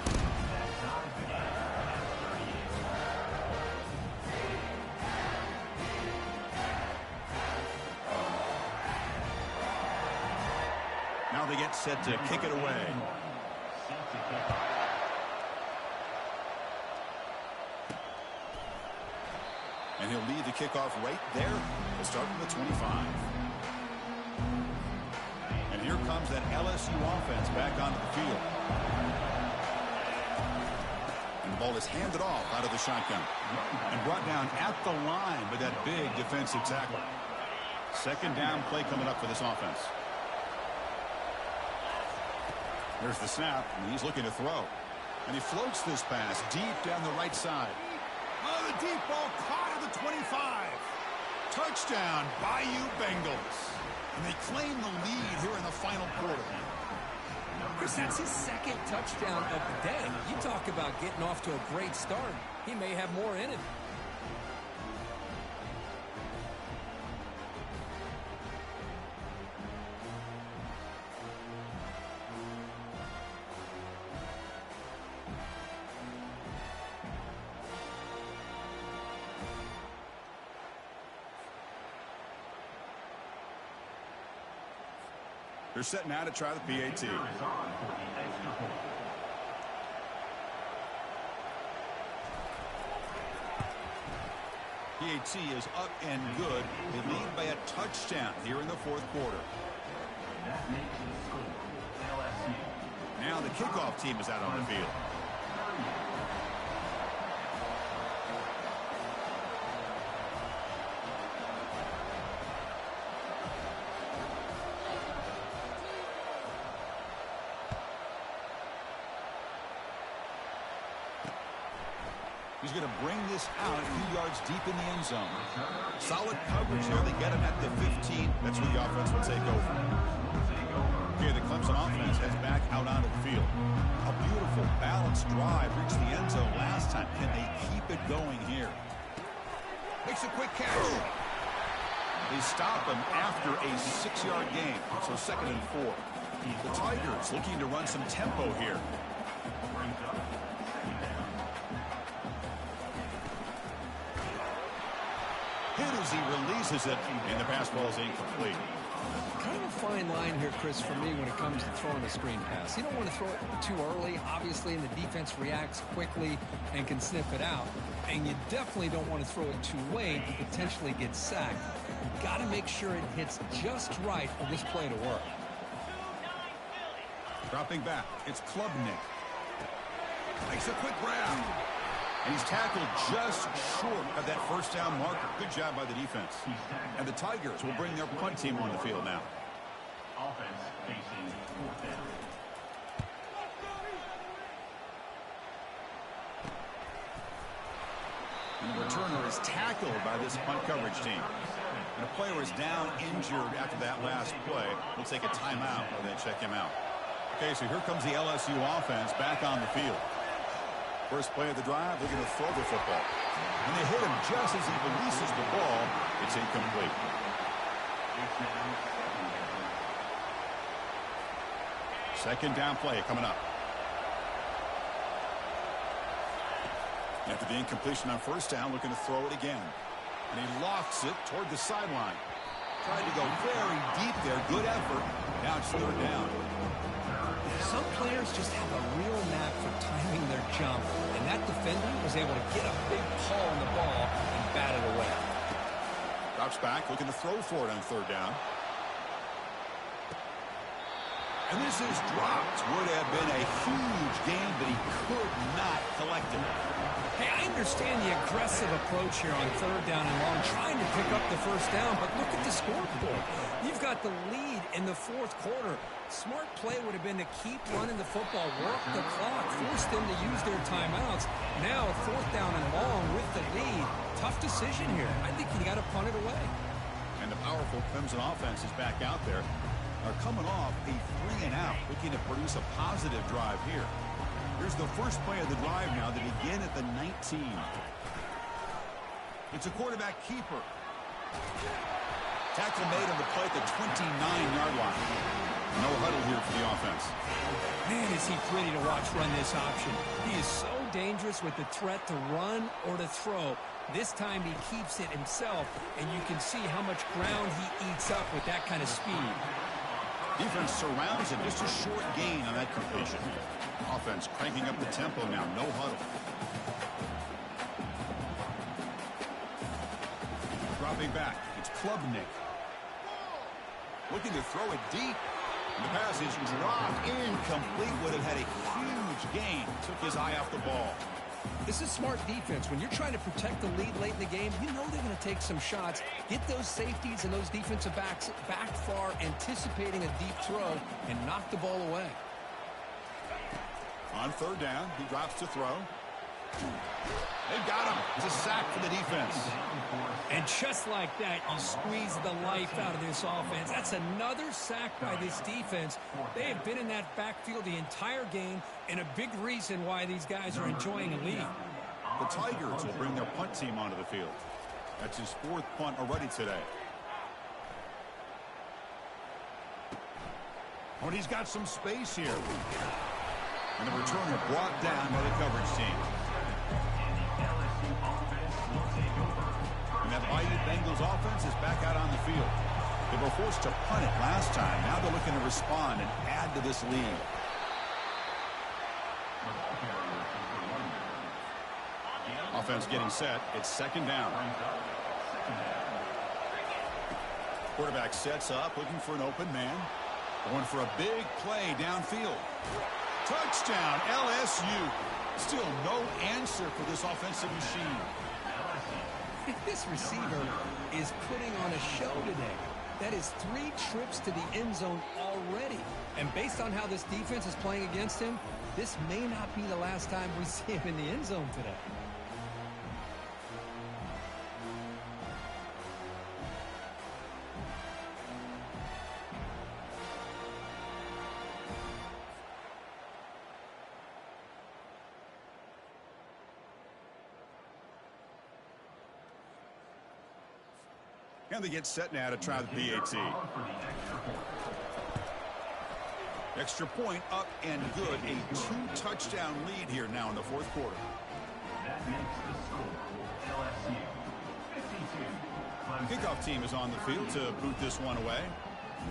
Now they get set to kick it away. And he'll lead the kickoff right there. We'll start from the 25. And here comes that LSU offense back onto the field. And the ball is handed off out of the shotgun. And brought down at the line with that big defensive tackle. Second down play coming up for this offense. There's the snap, and he's looking to throw. And he floats this pass deep down the right side. Oh, the deep ball caught at the 25. Touchdown, Bayou Bengals. And they claim the lead here in the final quarter. Chris, that's his second touchdown of the day. You talk about getting off to a great start. He may have more in it. They're set now to try the PAT. PAT is up and good. They lead by a touchdown here in the fourth quarter. Now the kickoff team is out on the field. He's going to bring this out a few yards deep in the end zone. Solid coverage here. They get him at the 15. That's where the offense will take over. Okay, the Clemson offense heads back out onto the field. A beautiful, balanced drive. Reached the end zone last time. Can they keep it going here? Makes a quick catch. They stop him after a 6-yard gain. So second and 4. The Tigers looking to run some tempo here. Brings up second down. Hit as he releases it, and the pass ball is incomplete. Kind of a fine line here, Chris, for me when it comes to throwing a screen pass. You don't want to throw it too early, obviously, and the defense reacts quickly and can sniff it out. And you definitely don't want to throw it too late and potentially get sacked. You've got to make sure it hits just right for this play to work. Dropping back, it's Klubnik. Makes a quick grab. And he's tackled just short of that first down marker. Good job by the defense. And the Tigers will bring their punt team on the field now. Offense facing fourth down. And the returner is tackled by this punt coverage team. And a player is down injured after that last play. We'll take a timeout while they check him out. Okay, so here comes the LSU offense back on the field. First play of the drive, they're going to throw the football. And they hit him just as he releases the ball. It's incomplete. Second down play coming up. After the incompletion on first down, looking to throw it again. And he lofts it toward the sideline. Tried to go very deep there. Good effort. Now it's third down. Some players just have a real knack for timing their jump, and that defender was able to get a big paw on the ball and bat it away. Drops back, looking to throw for it on third down. And this is dropped. Would have been a huge gain, but he could not collect it. Hey, I understand the aggressive approach here on third down and long, trying to pick up the first down, but look at the scoreboard. You've got the lead in the fourth quarter. Smart play would have been to keep running the football, work the clock, force them to use their timeouts. Now, fourth down and long with the lead. Tough decision here. I think you got to punt it away. And the powerful Clemson offense is back out there. Are coming off a 3-and-out, looking to produce a positive drive here. Here's the first play of the drive now to begin at the 19. It's a quarterback keeper. Tackle made on the play at the 29-yard line. No huddle here for the offense. Man, is he pretty to watch run this option. He is so dangerous with the threat to run or to throw. This time he keeps it himself, and you can see how much ground he eats up with that kind of speed. Defense surrounds him. Just a short gain on that completion. Offense cranking up the tempo now. No huddle. Dropping back. It's Klubnik. Looking to throw it deep. And the pass is dropped. Incomplete. Would have had a huge gain. Took his eye off the ball. This is smart defense. When you're trying to protect the lead late in the game, you know they're going to take some shots, get those safeties and those defensive backs back far, anticipating a deep throw, and knock the ball away. On third down, he drops to throw. They've got him. It's a sack for the defense. And just like that, you squeeze the life out of this offense. That's another sack by this defense. They have been in that backfield the entire game, and a big reason why these guys are enjoying a lead. The Tigers will bring their punt team onto the field. That's his fourth punt already today. Oh, and he's got some space here. And the returner brought down by the coverage team. And that Bayou Bengals offense is back out on the field. They were forced to punt it last time. Now they're looking to respond and add to this lead. Offense getting set. It's second down. Quarterback sets up, looking for an open man. Going for a big play downfield. Touchdown, LSU. Still no answer for this offensive machine. This receiver is putting on a show today. That is 3 trips to the end zone already. And based on how this defense is playing against him, this may not be the last time we see him in the end zone today. And they get set now to try the PAT. Extra point up and good. A 2-touchdown lead here now in the fourth quarter. That makes the score LSU 52. Kickoff team is on the field to boot this one away.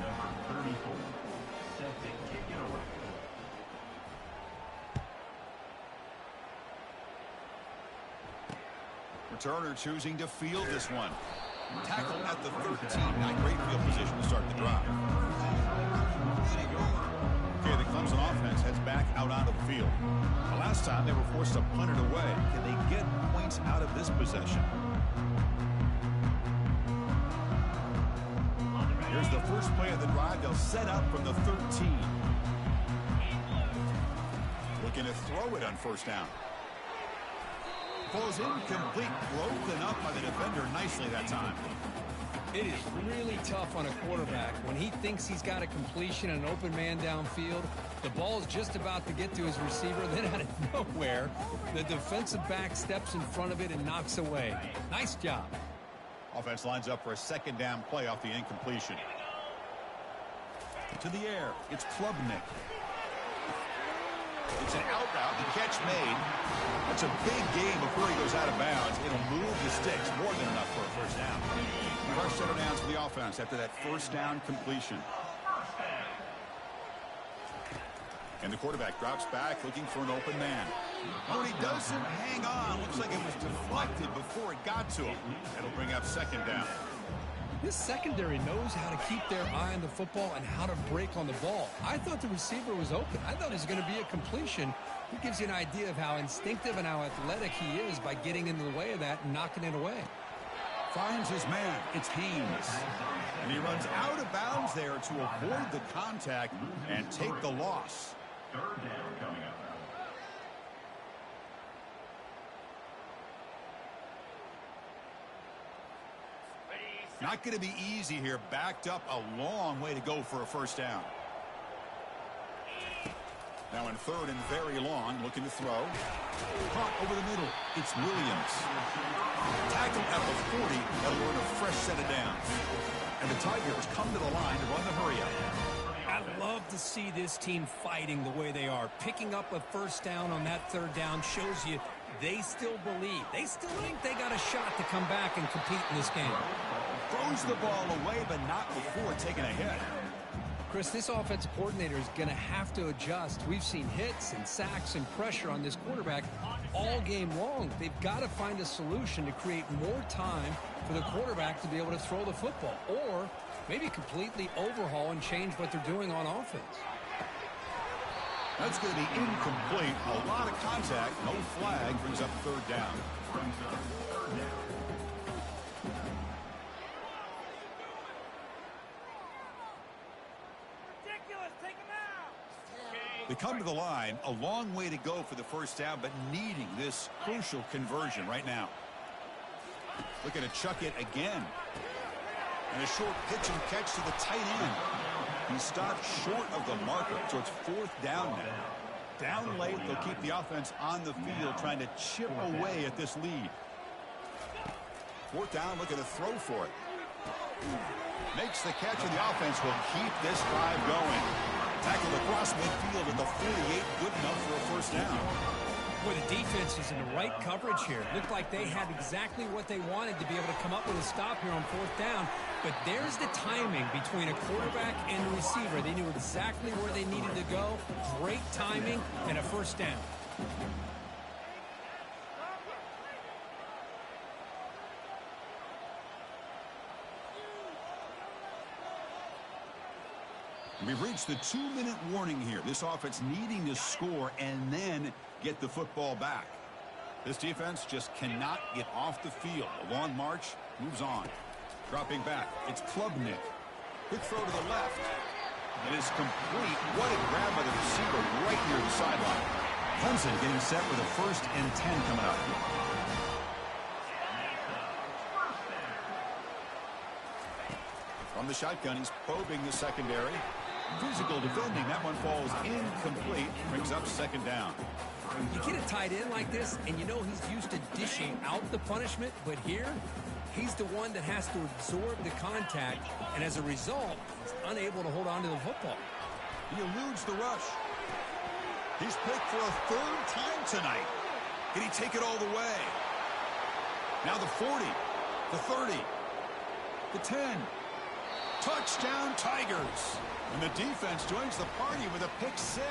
Number 34, set to kick it away. Returner choosing to field this one. Tackle at the 13. Not great field position to start the drive. Okay, the Clemson offense heads back out onto the field. The last time they were forced to punt it away. Can they get points out of this possession? Here's the first play of the drive. They'll set up from the 13. Looking to throw it on first down. Falls incomplete, broken up by the defender nicely that time. It is really tough on a quarterback when he thinks he's got a completion and an open man downfield. The ball's just about to get to his receiver. Then out of nowhere, the defensive back steps in front of it and knocks away. Nice job. Offense lines up for a second down play off the incompletion. To the air, it's Klubnik. It's an out route, the catch made. That's a big gain before he goes out of bounds. It'll move the sticks, more than enough for a first down. Fresh set of downs for the offense after that first down completion. And the quarterback drops back looking for an open man. When he doesn't hang on, looks like it was deflected before it got to him. That'll bring up second down. This secondary knows how to keep their eye on the football and how to break on the ball. I thought the receiver was open. I thought it was going to be a completion. It gives you an idea of how instinctive and how athletic he is by getting into the way of that and knocking it away. Finds his man. It's Haynes. And he runs out of bounds there to avoid the contact and take the loss. Third down coming up. Not going to be easy here. Backed up a long way to go for a first down. Now in third and very long, looking to throw. Caught over the middle. It's Williams. Tackled at the 40. That'll earn a fresh set of downs. And the Tigers come to the line to run the hurry-up. I love to see this team fighting the way they are. Picking up a first down on that third down shows you they still believe. They still think they got a shot to come back and compete in this game. Throws the ball away, but not before taking a hit. Chris, this offensive coordinator is going to have to adjust. We've seen hits and sacks and pressure on this quarterback all game long. They've got to find a solution to create more time for the quarterback to be able to throw the football, or maybe completely overhaul and change what they're doing on offense. That's going to be incomplete. A lot of contact. No flag. Brings up third down. They come to the line. A long way to go for the first down, but needing this crucial conversion right now. Looking to chuck it again. And a short pitch and catch to the tight end. He stopped short of the marker, so it's fourth down now. Down late, they'll keep the offense on the field, trying to chip away at this lead. Fourth down, looking to throw for it. Makes the catch, and the offense will keep this drive going. Tackled across midfield at the 48, good enough for a first down. Boy, the defense is in the right coverage here. It looked like they had exactly what they wanted to be able to come up with a stop here on fourth down. But there's the timing between a quarterback and a receiver. They knew exactly where they needed to go. Great timing and a first down. We've reached the 2-minute warning here. This offense needing to score and then get the football back. This defense just cannot get off the field. A long march moves on. Dropping back, it's Klubnik. Quick throw to the left. It is complete. What a grab by the receiver right near the sideline. Clemson getting set with a 1st and 10 coming up. From the shotgun, he's probing the secondary. Physical defending. That one falls incomplete. Brings up second down. You get a tight end like this, and you know he's used to dishing out the punishment, but here, he's the one that has to absorb the contact, and as a result, he's unable to hold on to the football. He eludes the rush. He's picked for a third time tonight. Can he take it all the way? Now the 40, the 30, the 10. Touchdown, Tigers. And the defense joins the party with a pick 6.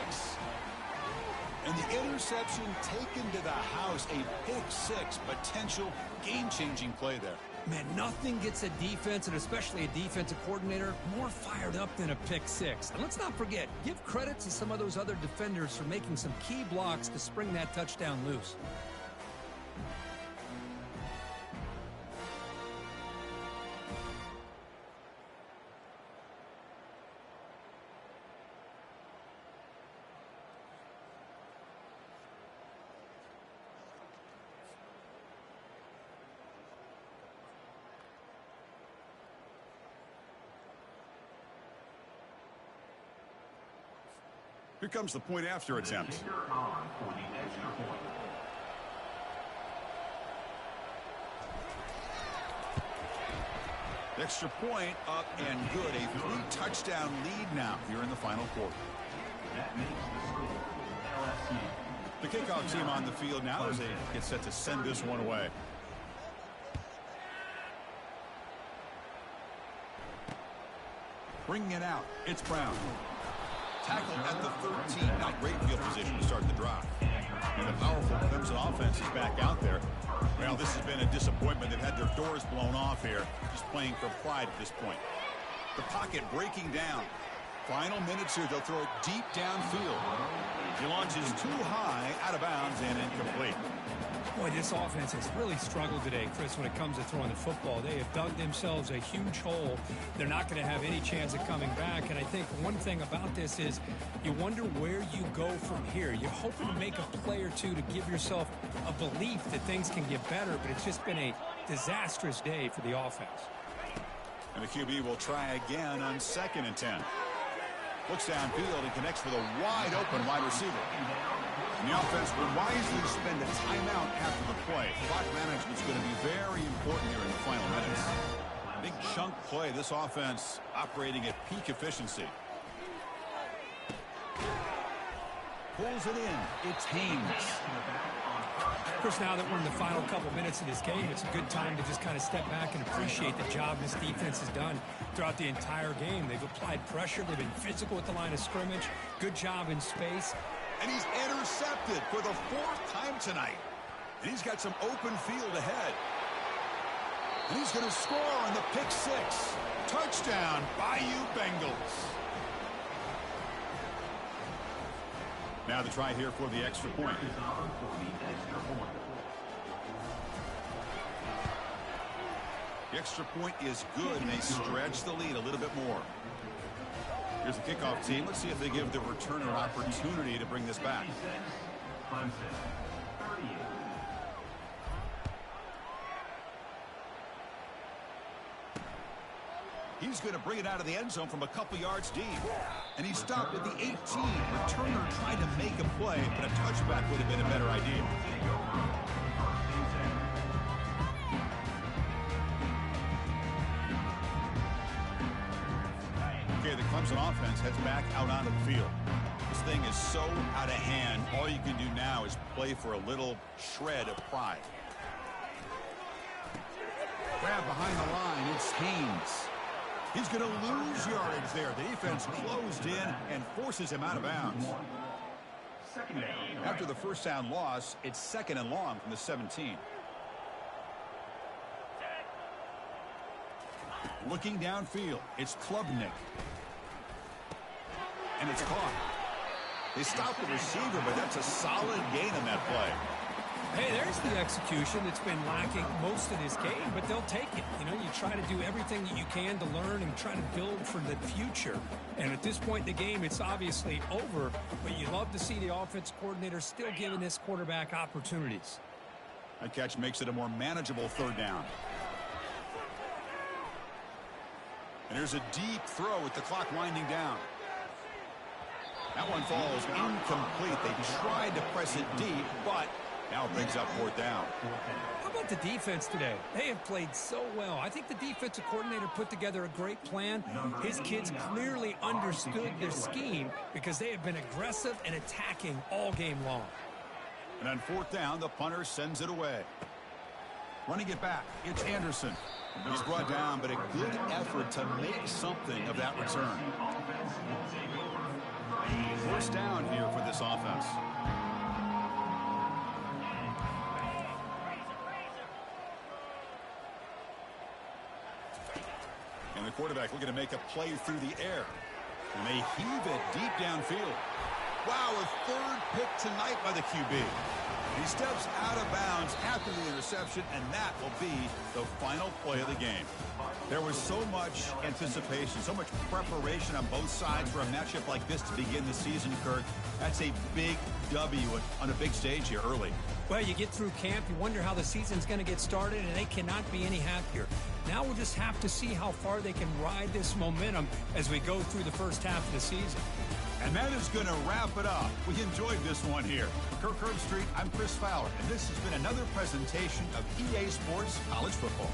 And the interception taken to the house. A pick 6, potential game-changing play there. Man, nothing gets a defense, and especially a defensive coordinator, more fired up than a pick 6. And let's not forget, give credit to some of those other defenders for making some key blocks to spring that touchdown loose. Here comes the point after attempt. The extra point up and good. A 3-touchdown lead now here in the final quarter. That makes the score LSU. The kickoff team on the field now as they get set to send this one away. Bringing it out. It's Brown. Tackle at the 13. Not great field position to start the drive. And the powerful Clemson offense is back out there. Well, this has been a disappointment. They've had their doors blown off here. Just playing for pride at this point. The pocket breaking down. Final minutes here. They'll throw it deep downfield. He launches too high, out of bounds, and incomplete. Boy, this offense has really struggled today, Chris, when it comes to throwing the football. They have dug themselves a huge hole. They're not going to have any chance of coming back. And I think one thing about this is you wonder where you go from here. You're hoping to make a play or two to give yourself a belief that things can get better, but it's just been a disastrous day for the offense. And the QB will try again on 2nd and 10. Looks downfield and connects with a wide-open wide receiver. And the offense will wisely spend a timeout after the play. Clock management is going to be very important here in the final minutes. Big chunk play. This offense operating at peak efficiency. Pulls it in. It's Haynes. Of course, now that we're in the final couple minutes of this game, it's a good time to just kind of step back and appreciate the job this defense has done throughout the entire game. They've applied pressure. They've been physical at the line of scrimmage. Good job in space. And he's intercepted for the 4th time tonight. And he's got some open field ahead. And he's going to score on the pick 6. Touchdown, Bayou Bengals. Now the try here for the extra point. The extra point is good, and they stretch the lead a little bit more. Here's the kickoff team. Let's see if they give the returner an opportunity to bring this back. Clemson, 38. He's going to bring it out of the end zone from a couple yards deep. And he stopped at the 18. Returner tried to make a play, but a touchback would have been a better idea. Okay, the Clemson offense heads back out onto the field. This thing is so out of hand. All you can do now is play for a little shred of pride. Grab behind the line. It's Haynes. He's going to lose yardage there. The defense closed in and forces him out of bounds. After the first down loss, it's 2nd and long from the 17. Looking downfield, it's Klubnik. And it's caught. They stopped the receiver, but that's a solid gain on that play. Hey, there's the execution that's been lacking most of this game, but they'll take it. You know, you try to do everything that you can to learn and try to build for the future. And at this point in the game, it's obviously over, but you love to see the offense coordinator still giving this quarterback opportunities. That catch makes it a more manageable 3rd down. And there's a deep throw with the clock winding down. That one falls incomplete. They tried to press it deep, but Now it brings up 4th down. How about the defense today? They have played so well. I think the defensive coordinator put together a great plan. His kids clearly understood their scheme because they have been aggressive and attacking all game long. And on 4th down, the punter sends it away. Running it back, it's Anderson. He's brought down, but a good effort to make something of that return. 1st down here for this offense. And the quarterback looking to make a play through the air. And they heave it deep downfield. Wow, a 3rd pick tonight by the QB. He steps out of bounds after the interception, and that will be the final play of the game. There was so much anticipation, so much preparation on both sides for a matchup like this to begin the season, Kirk. That's a big W on a big stage here early. Well, you get through camp, you wonder how the season's going to get started, and they cannot be any happier. Now we'll just have to see how far they can ride this momentum as we go through the first half of the season. And that is going to wrap it up. We enjoyed this one here. For Kirk Herbstreit, I'm Chris Fowler, and this has been another presentation of EA Sports College Football.